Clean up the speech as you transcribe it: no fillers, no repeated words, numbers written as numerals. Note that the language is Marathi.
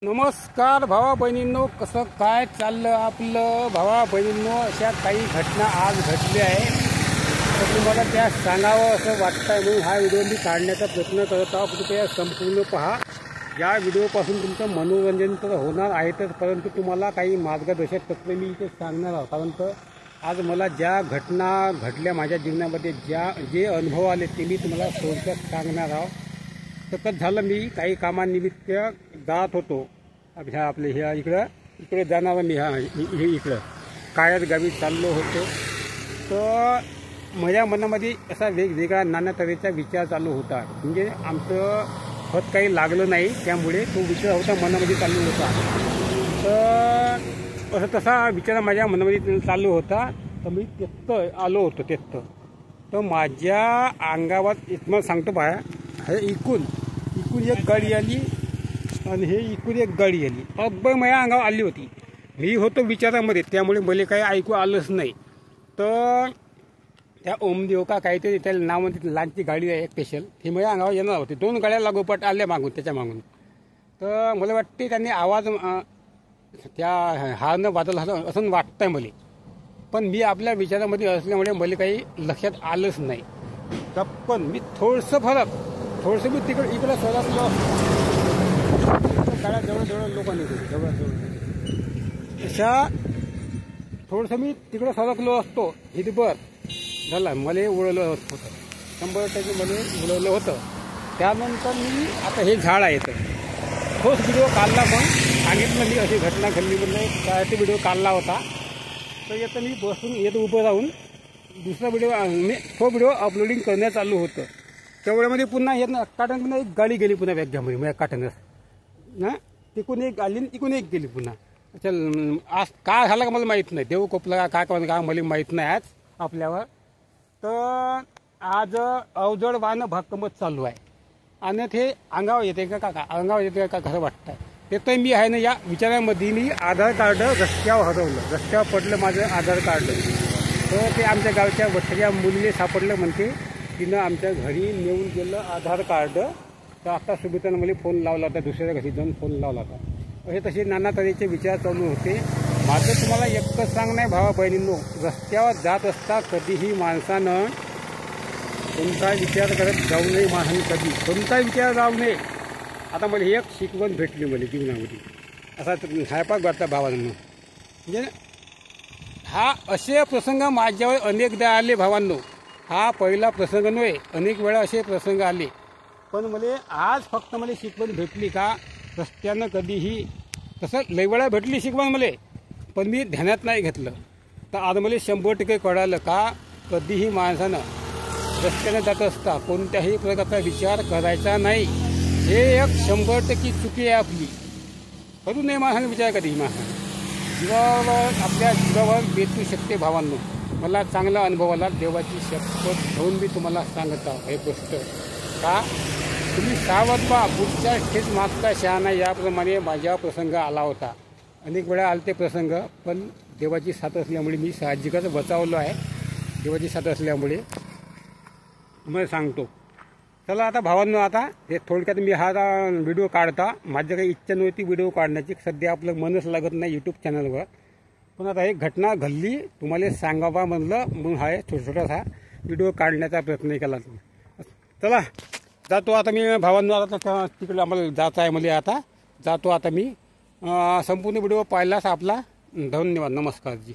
नमस्कार भावा बहिणींनो, कसं काय चाललं आपलं भावा बहिणींनो. अशा काही घटना आज घडल्या आहे तर तुम्हाला त्या सांगावं असं वाटतंय म्हणून हा व्हिडिओ मी काढण्याचा प्रयत्न करत आहोत. कृपया संपूर्ण पहा. या व्हिडिओपासून तुमचं मनोरंजन तर होणार आहेतच, परंतु तुम्हाला काही मार्गदर्शक तत्त्वे मी इथे सांगणार आहोत. कारण तर आज मला ज्या घटना घडल्या माझ्या जीवनामध्ये, जे अनुभव आले ते मी तुम्हाला थोडक्यात सांगणार आहोत. तर कसं झालं, मी काही कामानिमित्त जात होतो आपले ह्या इकडे जाणार मी इकडं कायद गावी चाललो होतो. तर माझ्या मनामध्ये असा वेगवेगळा नाना तऱ्हेचा विचार चालू होता. म्हणजे आमचं खत काही लागलं नाही, त्यामुळे तो विचार होता मनामध्ये चालू होता. तर असं तसा विचार माझ्या मनामध्ये चालू होता. तर मी तिथं आलो होतो. तर माझ्या अंगावर इथं सांगतो बाया, हे इकून एक गाडी आली आणि हे इकून एक गाडी आली. माझ्या अंगावर आली होती. मी होतो विचारामध्ये, त्यामुळे मला काही ऐकू आलंच नाही. तर त्या ओमदेव का काहीतरी त्याला नाव म्हणते, लहानची गाडी आहे स्पेशल, ही माझ्या अंगावर येणार होती. 2 गाड्या लागोपाठ आल्या मागून, त्याच्या मागून. तर मला वाटते त्यांनी आवाज त्या हारनं वाजवला असं वाटतंय मला. पण मी आपल्या विचारामध्ये असल्यामुळे मला काही लक्षात आलंच नाही. पण मी थोडंसं मी इकडं सरकलो. गाड्या जवळ लोकांनी जवळ अशा थोडंसं मी तिकडं सरकलो असतो, हितभर झाला मला उडवलं होतं. 100% मला उडवलं होतं. त्यानंतर मी आता हे झाड आहे तर तोच व्हिडिओ काढला, पण सांगितलं मी अशी घटना घडली म्हणून त्यासाठी व्हिडिओ काढला होता. तर येतं मी येतं उभं राहून दुसरा तो व्हिडिओ अपलोडिंग करण्यात चालू होतं. तेवढ्यामध्ये पुन्हा येतं काटन पुन्हा एक गाडी गेली पुन्हा व्याघ्यामध्ये माझ्या काटनच ना. तिकून एक आली आणि तिकून एक गेली पुन्हा. चल आज काय झालं का मला माहीत नाही. देव कोपला काय मला माहीत नाही आज आपल्यावर. तर आज अवजड वाहनं भक्कमत चालू आहे आणि ते अंगावर येते का अंगावर येते का खरं वाटतं. ते तर मी आहे ना, या विचारामध्ये मी आधार कार्ड रस्त्यावर हरवलं. रस्त्यावर पडलं माझं आधार कार्ड. तर ते आमच्या गावच्या वठ्या मुलीने सापडलं म्हणते. तिनं आमच्या घरी नेऊन गेलं आधार कार्ड. तर आता सुमित्रानं मला फोन लावला होता, दुसऱ्या घरी जाऊन फोन लावला होता. हे तसे नाना तऱ्हेचे विचार चालू होते. माझं तुम्हाला एकच सांगणं आहे भावा बहिणींनो, रस्त्यावर जात असता कधीही माणसानं कोणता विचार करत जाऊ नये. माणसाने कधी कोणता विचार जाऊ नये. आता मला एक शिकवण भेटली मला जीवनामध्ये, असा हायपाक वाटता भावांनो. म्हणजे हा असे प्रसंग माझ्यावर अनेकदा आले भावांनो. हा पहिला प्रसंग नव्हे, अनेक वेळा असे प्रसंग आले. पण मला आज फक्त मला शिकवण भेटली का रस्त्यानं कधीही, तसं लई वेळा भेटली शिकवण मला, पण मी ध्यानात नाही घेतलं. तर आज मला 100% कळालं का कधीही माणसानं रस्त्यानं जात असता कोणत्याही प्रकारचा विचार करायचा नाही. हे एक 100% चुकी आहे आपली. करू नये माणसाने विचार कधीही. माणसाने जीवावर, आपल्या जीवावर बेतू शकते भावांनो. मला चांगला अनुभव आला. देवाची शपथ घेऊन मी तुम्हाला सांगत आहो हे गोष्ट. का तुम्ही सावध व्हा, पुढच्या ठेच मागचा शहाणा. याप्रमाणे माझ्या प्रसंग आला होता. अनेक वेळा आले ते प्रसंग, पण देवाची साथ असल्यामुळे मी साहजिकच बचावलो आहे. देवाची साथ असल्यामुळे तुम्हाला सांगतो. चला आता भावांनो, आता हे थोडक्यात मी हा व्हिडिओ काढता. माझ्या काही इच्छा नव्हती व्हिडिओ काढण्याची, सध्या आपलं मनच लागत नाही यूट्यूब चॅनलवर. पण आता एक घटना घडली, तुम्हाला सांगावा म्हणलं म्हणून हा छोटासा व्हिडिओ काढण्याचा प्रयत्न केला. चला जातो आता मी भावांनो. आता तिकडे आम्हाला जायचं आहे मला. आता जातो आता मी. संपूर्ण व्हिडिओ पाहिलाच आपला धन्यवाद. नमस्कार जी.